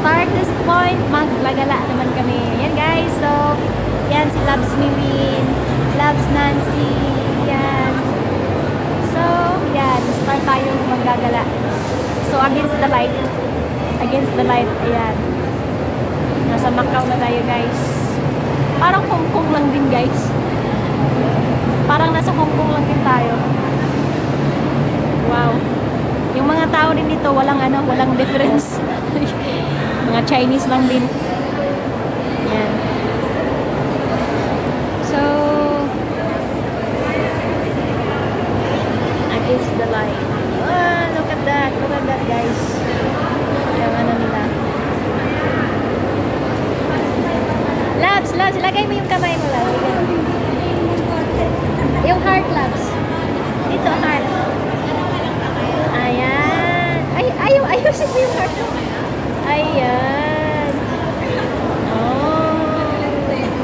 start this point, maglagala naman kami. Yan guys, so yan si Labs Milin, Labs Nancy, yan. So, yan, start tayo maggagala. So, against the light, ayan. Nasa Macau na tayo guys. Parang Hong Kong lang din guys. Parang nasa Hong Kong lang din tayo. Wow. Yung mga tao din dito, walang difference. Mga Chinese lang din. Yan. So, against the light. Ah, look at that guys. Yung ano nila. Labs, lagay mo yung kamay mo lang. Yung heart, Labs. Dito, heart. Ayan. Ayusin mo yung heart. Ayan. Oh.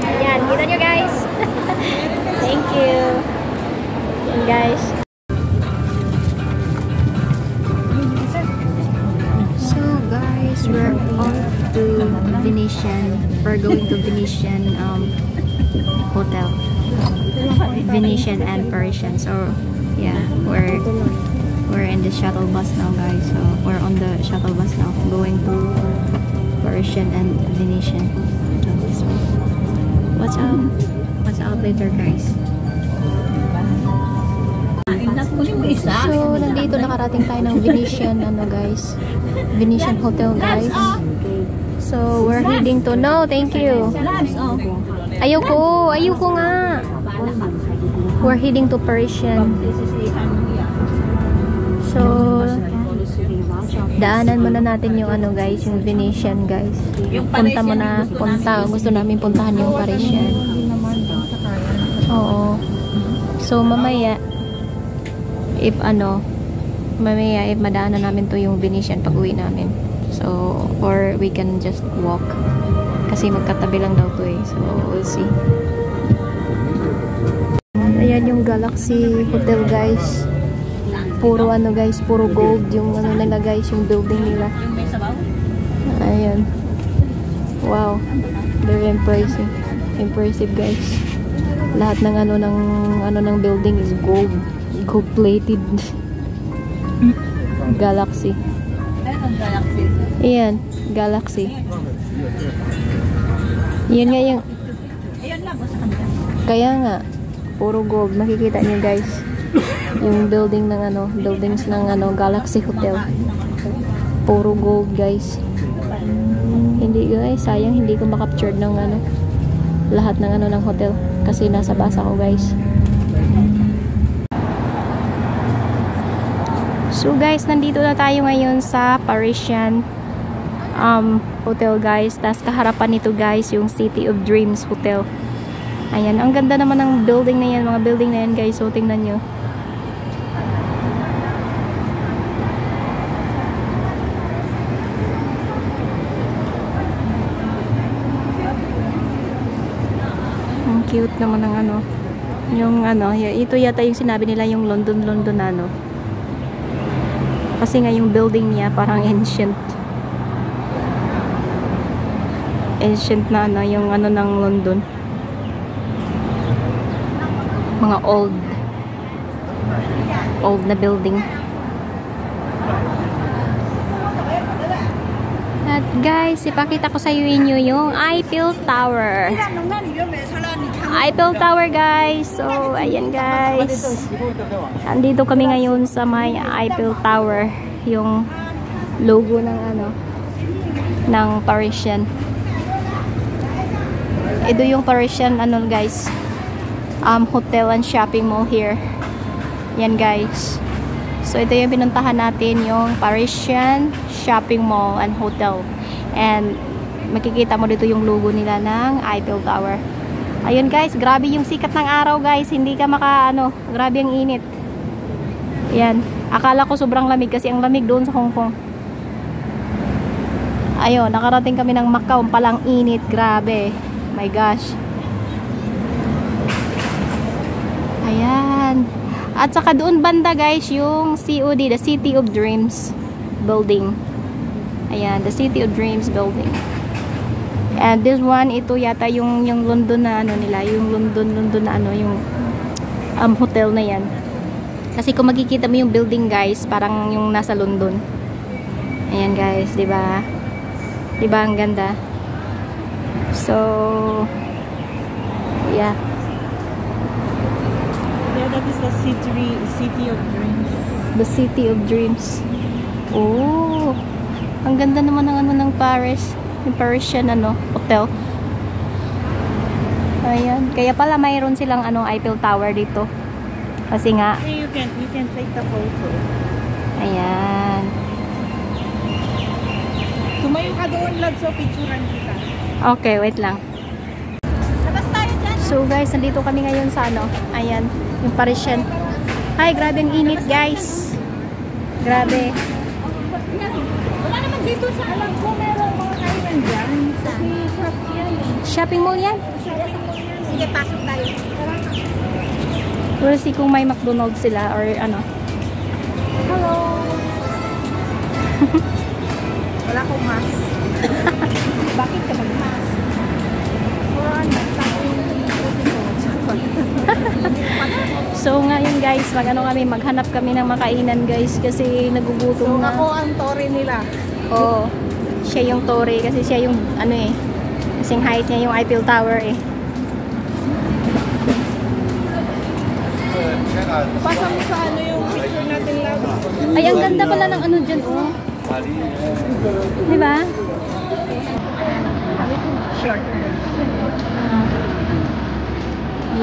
Ayan, kita nyo guys. Thank you. Ayan guys. So guys, we're off to Venetian. We're going to Venetian hotel. Venetian and Parisian. So yeah, we're in the shuttle bus now guys. So we're on the shuttle bus now going to Parisian and Venetian. So what's up later guys. So nandito nakarating tayo ng Venetian guys. Venetian hotel guys. So we're heading to thank you. Ayoko nga. We're heading to Parisian. So daanan muna natin yung guys, yung Venetian guys. Gusto namin puntahan yung Parisian. Oo. So mamaya if madaanan namin to yung Venetian pag uwi namin. So or we can just walk kasi magkatabi lang daw to so we'll see. Ayan yung Galaxy Hotel guys. Puro guys, puro gold yung nila guys, yung building nila. Ayan. Wow. Very impressive guys. Lahat ng ng building is gold plated. Galaxy. Ayan, Galaxy. Yan nga yung kaya nga puro gold. Makikita niyo guys yung building ng buildings ng Galaxy Hotel. Puro gold guys. Hindi guys, sayang hindi ko makapture ng lahat ng ng hotel kasi nasa basa ko guys. So guys, nandito na tayo ngayon sa Parisian hotel guys. Tas kaharapan nito guys yung City of Dreams Hotel. Ayan, ang ganda naman ng building na yan, mga building na yan guys. So tingnan nyo. Ang cute naman ng yung ito yata yung sinabi nila yung London kasi nga yung building niya parang ancient na yung ng London, mga old na building. At guys, ipakita ko sa inyo yung Eiffel Tower guys. So ayan guys, andito kami ngayon sa may Eiffel Tower, yung logo ng Parisian. Ito yung Parisian guys, hotel and shopping mall here. Yan guys. So ito yung pinuntahan natin, yung Parisian shopping mall and hotel. And makikita mo dito yung logo nila ng Eiffel Tower. Ayun guys, grabe yung sikat ng araw guys. Hindi ka grabe ang init. Yan. Akala ko sobrang lamig kasi ang lamig doon sa Hong Kong. Ayun, nakarating kami ng Macau, palang init. Grabe. My gosh. Ayan. At saka doon banda guys, yung COD, the City of Dreams building. Ayan, the City of Dreams building. And this one, ito yata yung London na ano nila, yung London na ano, yung hotel na yan. Kasi kung makikita mo yung building guys, parang yung nasa London. Ayan guys, 'di ba? 'Di ba ang ganda? So, yeah. Yeah, that is the City of Dreams. The City of Dreams. Oh, ang ganda naman ng ano ng Paris. Yung Parisian ano, hotel. Ayan. Kaya pala mayroon silang ano, Eiffel Tower dito. Kasi nga. You can take the photo. Ayan. Tumayo ka doon, love, so picturean kita. Okay, wait lang. Labas tayo dyan. So guys, nandito kami ngayon sa ano. Ayan, yung Parisian. Ay, grabe ang init guys. Grabe. Wala naman dito sa alam ko, merong mga kainan dyan. Kasi shop yan. Shopping mall yan? Sige, pasok tayo. We'll see kung may McDonald's sila or ano. Hello! Wala akong mask. Bakit ka mag-mask? So ngayon guys, maghanap kami ng makainan guys kasi nagugutom So na. ako ang tori nila. Oo. Siya yung Torre kasi siya yung ano eh. Kasing height niya yung Eiffel Tower eh. Pasa mo sa ano yung picture natin lang. Ay, ang ganda pala ng ano dyan oh. Diba? Short.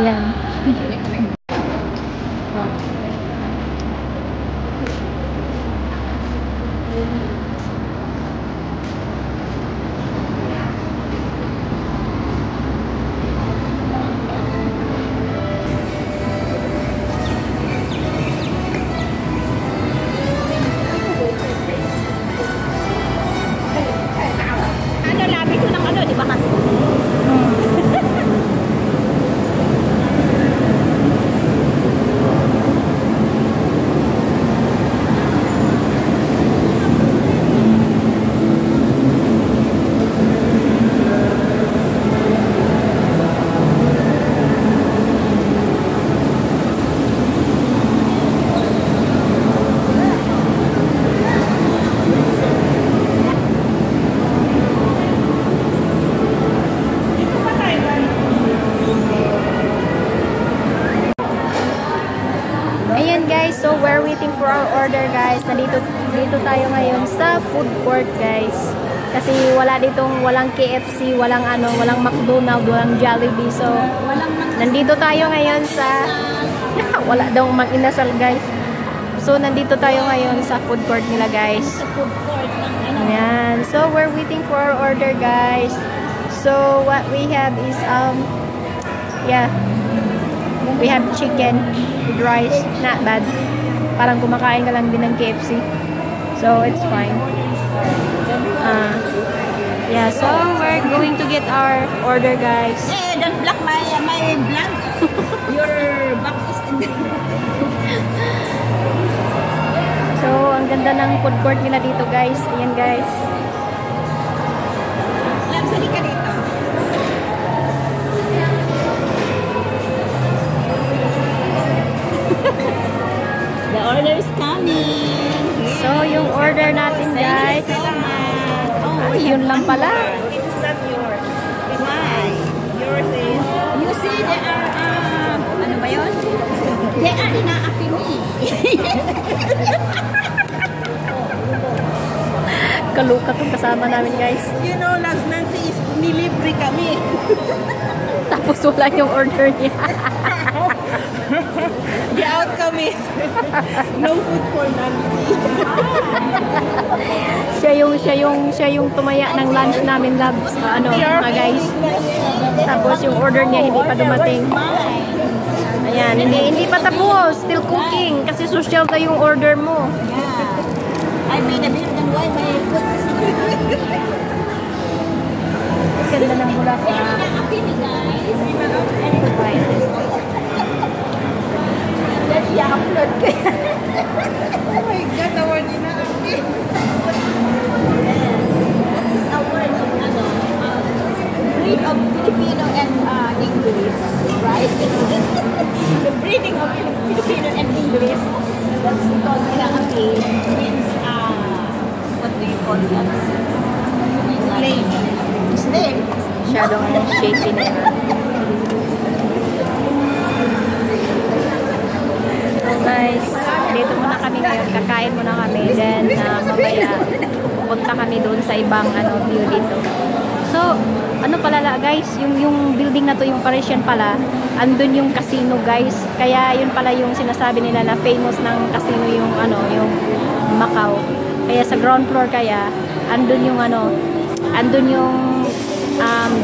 Yan. Ano, labi ko ng ano, di ba kasi? Ayan guys, so we're waiting for our order guys. Dito tayo ngayon sa food court guys. Kasi walang KFC, walang McDonald's, walang Jollibee. So, nandito tayo ngayon sa wala daw mag-inasal guys. So, nandito tayo ngayon sa food court nila guys. Ayan. So, we're waiting for our order guys. So, what we have is yeah. We have chicken with rice. Not bad. Parang kumakain ka lang din ng KFC. So, it's fine. Yeah, so we're going to get our order, guys. Eh, don't block my blank. Your back is in the... So, ang ganda ng food court nila dito, guys. Ayan, guys. Alam, sali ka dito. The order is coming. So, yung order natin, guys. Oh, Yun lang pala. This is not yours. Why? Yours is... You see, there are... ano ba yun? They are inaapi me. Kaluka to kasama namin, guys. You know, last Nancy is nilibre kami. Tapos wala yung order niya. The outcome is no food for Nancy. siya yung tumaya ng lunch namin, loves. Guys. Tapos yung order niya hindi pa dumating. Ayan, hindi pa tapos. Still cooking kasi social na yung order mo. I made a bit and why my food is Ganda ng bulaklak. inaapi me, guys. I-upload ko yan. Oh my God, the word inaapi. breed of Filipino and English, right? The breeding of Filipino and English. That's called Ilaapi. Means, what do you call that? Slave. Slave. Masyadong shaky na yun. Guys, dito muna kami ngayon. Kakain muna kami. Then, mamaya, pupunta kami doon sa ibang view dito. So, ano pala guys, yung building na to, yung Parisian pala, andun yung casino guys. Kaya yun pala yung sinasabi nila na famous ng casino yung yung Macau. Kaya sa ground floor kaya, andun yung andun yung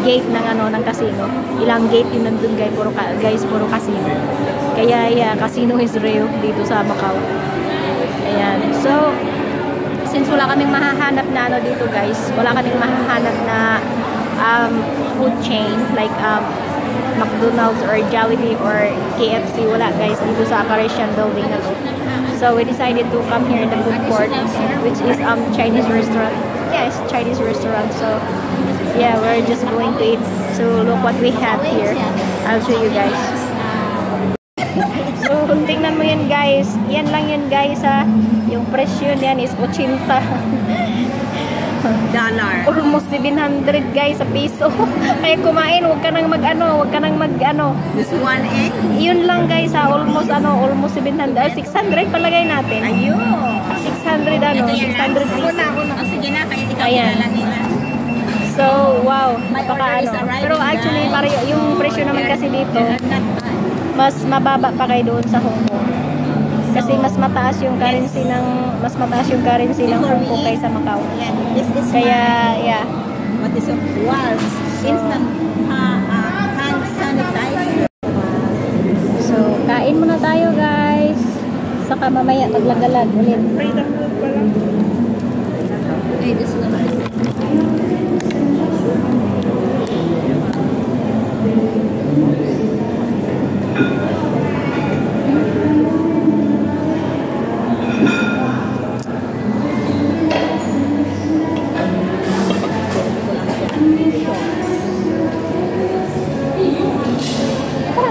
gate ng ng casino. Ilang gate yun nandun guys, puro casino. Kaya yeah, casino is real dito sa Macau. Ayan. So, since wala kaming mahahanap na dito guys, wala kaming mahahanap na food chain like McDonald's or Jollibee or KFC, wala guys dito sa Parisian building na to. So we decided to come here in the food court, which is Chinese restaurant. Yeah, it's Chinese restaurant. So yeah, we're just going to eat. So look what we have here. I'll show you guys. So kung tingnan mo yan guys, yan lang yun guys ha. Yung presyo niyan is 80 dollar. Almost 700 guys sa piso. Kaya kumain, wag ka nang mag This one egg? Yun lang guys ha, almost 700, 600 palagay natin. Ayun. 600 600 piso. Sige na, kaya ikaw Ayan. kilala nila. So, wow, My napaka order is arriving, Pero actually, guys. yung presyo naman kasi dito, mas mababa pa kayo doon sa Hong Kong. Kasi mas mataas yung currency ng Hong Kong kaysa Macau. Yeah, this is Kaya, yeah. what is it? Walls. Instant hand sanitizer. So, kain muna tayo guys. Saka mamaya maglagalag ulit. Freedom food pala. Hey, this is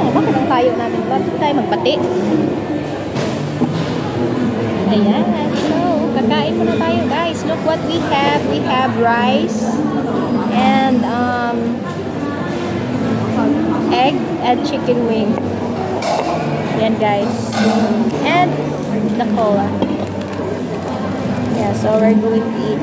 Bakit ang tayo natin? Bakit tayo magbati? Ayan. So, kakain muna tayo guys. Look what we have. We have rice and egg and chicken wing. Yan guys. And the cola. Yeah, so we're going to eat.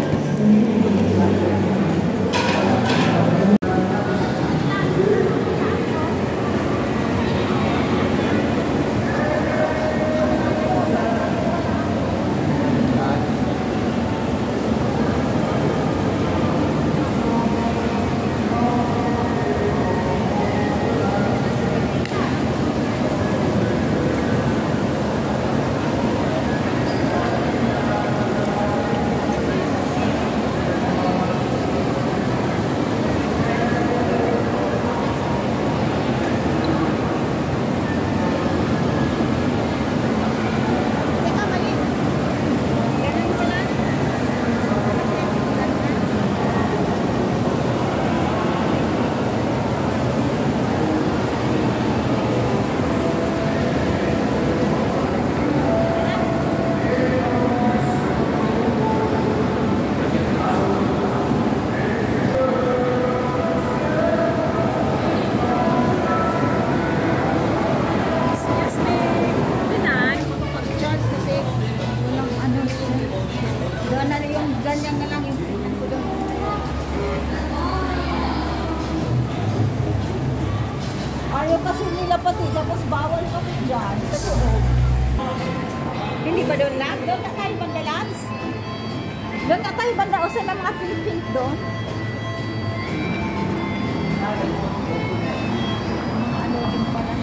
Ayaw kasi nila pati, tapos bawal pati dyan. Sa loob. Hindi ba doon lang? Doon na tayo banda, Labs? Doon na tayo banda, o saan ang mga Pilipino doon? Ano din pala?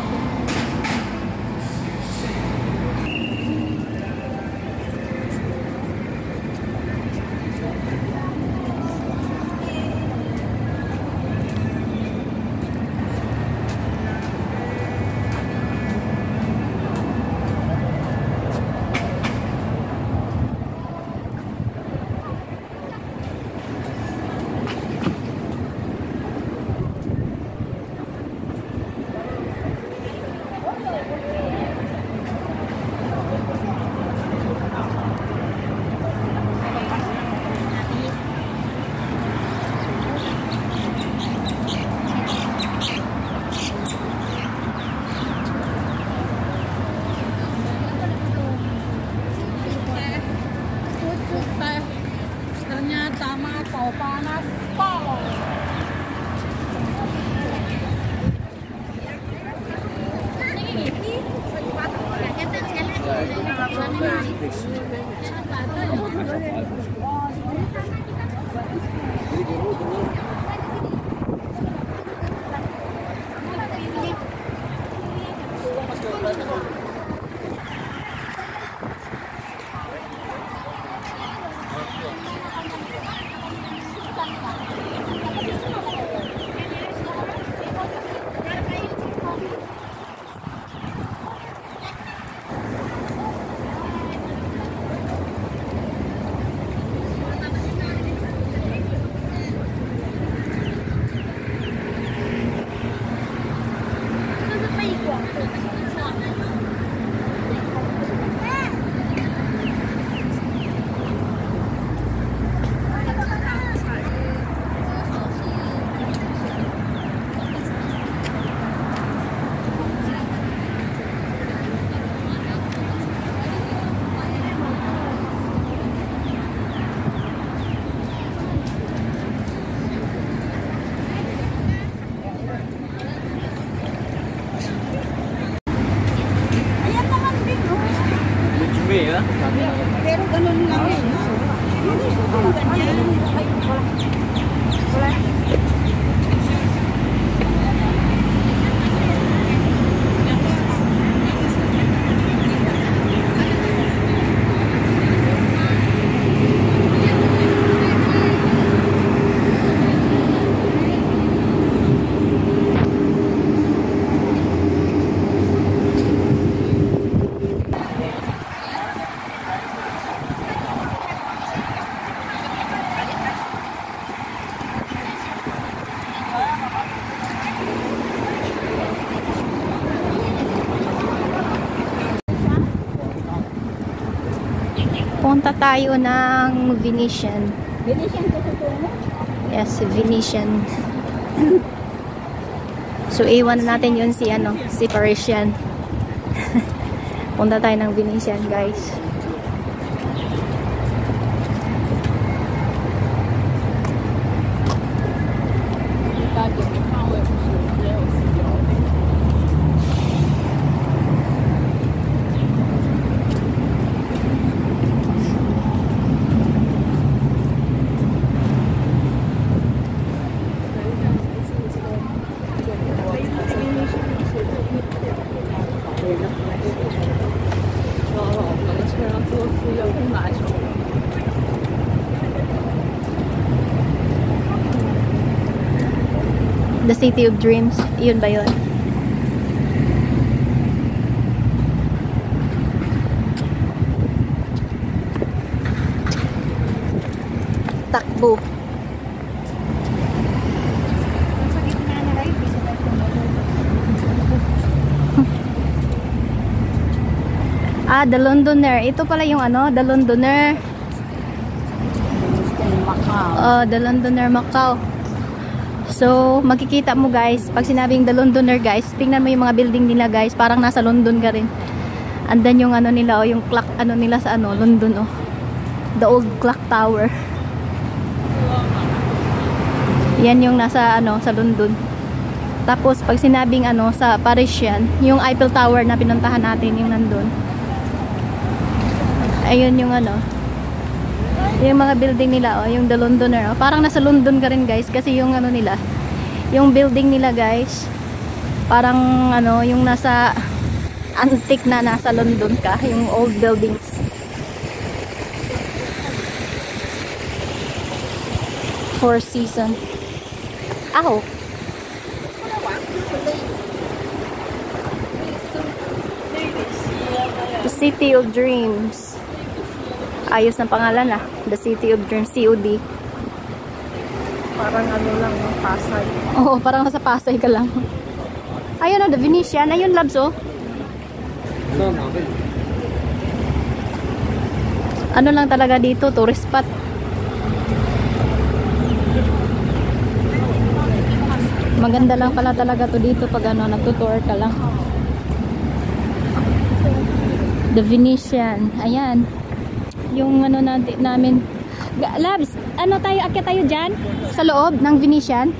Punta tayo ng Venetian. Venetian ko sa mo? Yes, Venetian. So, iwan natin yun si, si Parisian. Punta tayo ng Venetian, guys. The City of Dreams. Yun ba yun? Takbo. Sa gitna na live, isa na The Londoner. Ito pala yung The Londoner. The Londoner Macau. So, makikita mo guys, pag sinabing The Londoner guys, tingnan mo yung mga building nila guys, parang nasa London ka rin. Andan yung nila, yung clock nila sa London The old clock tower. Yan yung nasa sa London. Tapos pag sinabing sa Parisian, yung Eiffel Tower na pinuntahan natin, yung nandun. Ayun yung yung mga building nila, yung The Londoner. Parang nasa London ka rin guys, kasi yung nila, yung building nila guys, parang yung nasa antique na nasa London ka, yung old buildings. Four Seasons. Ow! The City of Dreams. Ayos ng pangalan The City of Dreams, COD. Parang lang, Pasay. Oo, parang nasa Pasay ka lang. Ayun The Venetian. Ayun, Labs, Ano lang talaga dito, tourist spot. Maganda lang pala talaga to dito pag nagtutour ka lang. The Venetian. Ayan. Yung namin. Labs, akyat tayo dyan? Sa loob ng Venetian?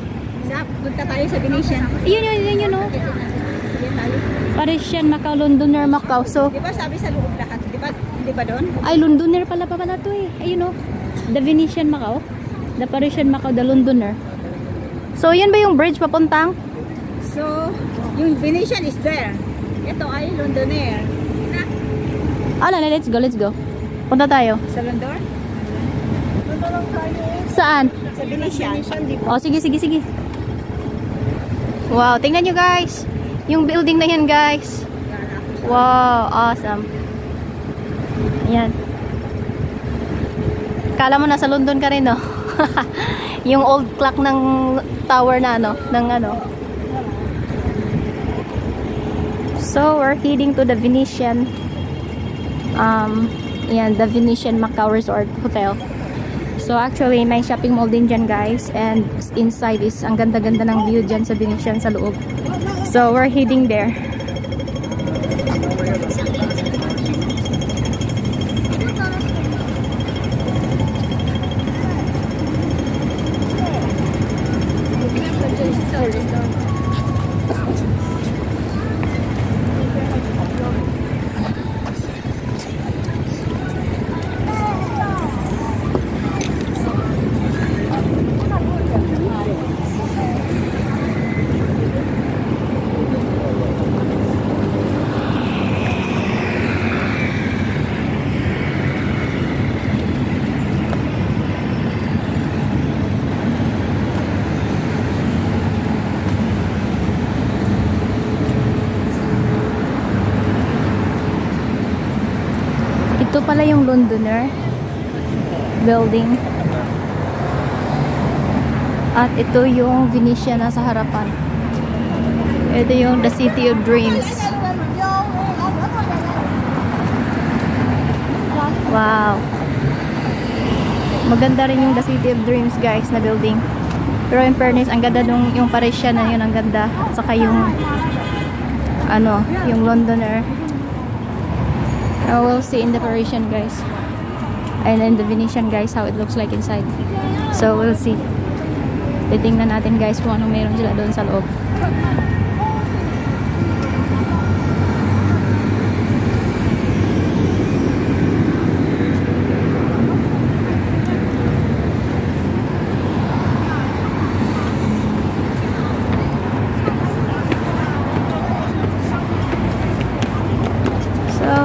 Punta tayo sa Venetian. Yun. Parisian, Macau, Londoner, Macau. So, di ba sabi sa loob lahat? Di ba doon? Ay, Londoner pala to eh. Ayun The Venetian, Macau. The Parisian, Macau, the Londoner. So, yan ba yung bridge papuntang? So, yung Venetian is there. Ito ay Londoner. Let's go. Punta tayo. Sa London? Punta lang tayo. Saan? Sa Venetian. Sige. Wow, tingnan nyo guys. Yung building na yan guys. Wow, awesome. Yan. Kala mo nasa London ka rin, no? Yung old clock ng tower na So, we're heading to the Venetian the Venetian Macau Resort Hotel. So actually, may shopping mall din dyan guys, and inside is ang ganda-ganda ng view dyan sa Venetian sa loob. So we're heading there. Ito pala yung Londoner building. At ito yung Venetian na sa harapan. Ito yung The City of Dreams. Wow. Maganda rin yung The City of Dreams guys na building. Pero in fairness, ang ganda nung yung Parisian na yun, ang ganda. At saka yung ano, yung Londoner. We'll see in the Parisian guys. And in the Venetian guys, how it looks like inside. So we'll see. Titingnan natin guys kung anong meron sila doon sa loob.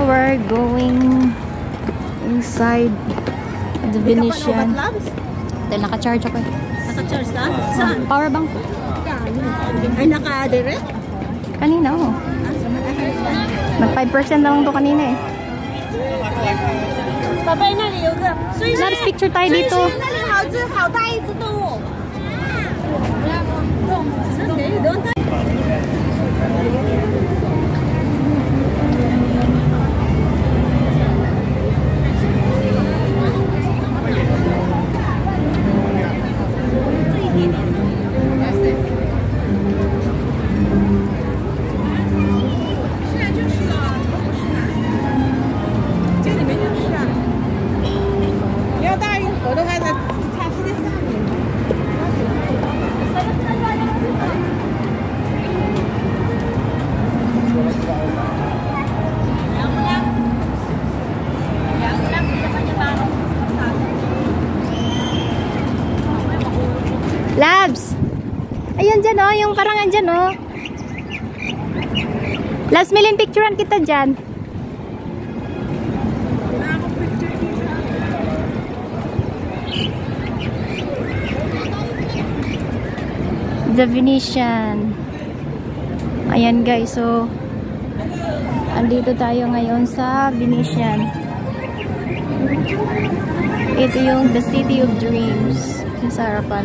We're going inside the Venetian. Dahil naka-charge ako eh. Naka-charge ka? Saan? Power bank. Ay, naka-direct? Kanina oh. Nag 5% na lang to kanina eh. Babay na liyo ka. Let's picture tayo dito. Labs! Ayun dyan oh, yung parang andyan oh. Labs, Milin, picturean kita dyan. The Venetian. Ayan guys, so andito tayo ngayon sa Venetian. Ito yung The City of Dreams sa harapan.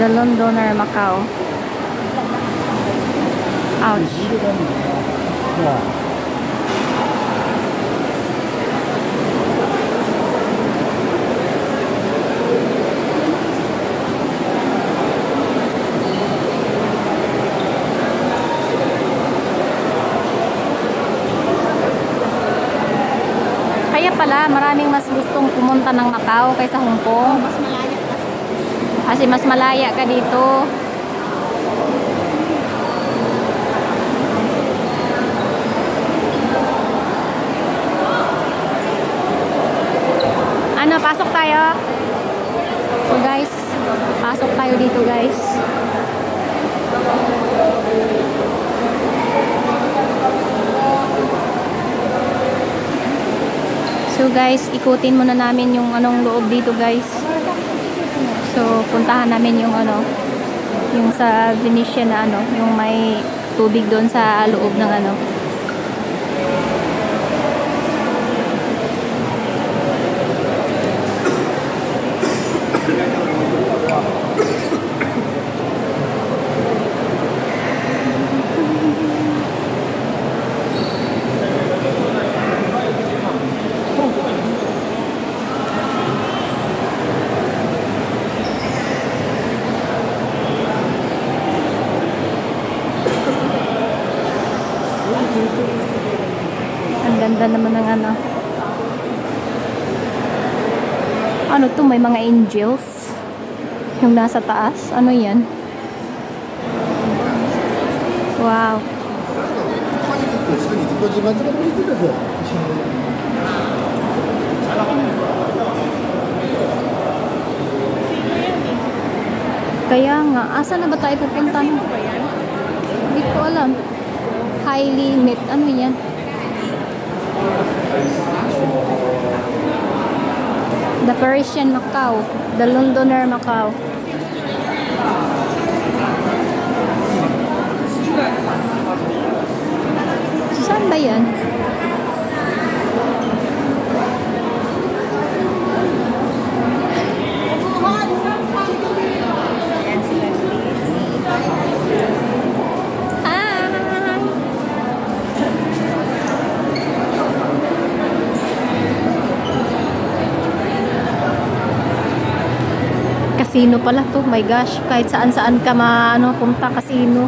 The Londoner Macau. Ouch. Kaya pala, maraming mas gustong pumunta ng Macau kaysa Hong Kong. Mas malaya kasi. Kasi mas malaya ka dito. Ano, pasok tayo? So guys, pasok tayo dito guys. So guys, ikutin muna namin yung anong loob dito guys. So puntahan namin yung ano, yung sa Venetian na ano, yung may tubig doon sa loob ng ano. Ang ganda naman ng ano. Ano to? May mga angels. Yung nasa taas. Ano yan? Wow. Kaya nga, asa na ba tayo pupunta? Hindi ko alam. High limit. Ano yan? The Parisian Macau. The Londoner Macau. Saan ba yan? Casino pala to. My gosh, kahit saan-saan ka punta casino.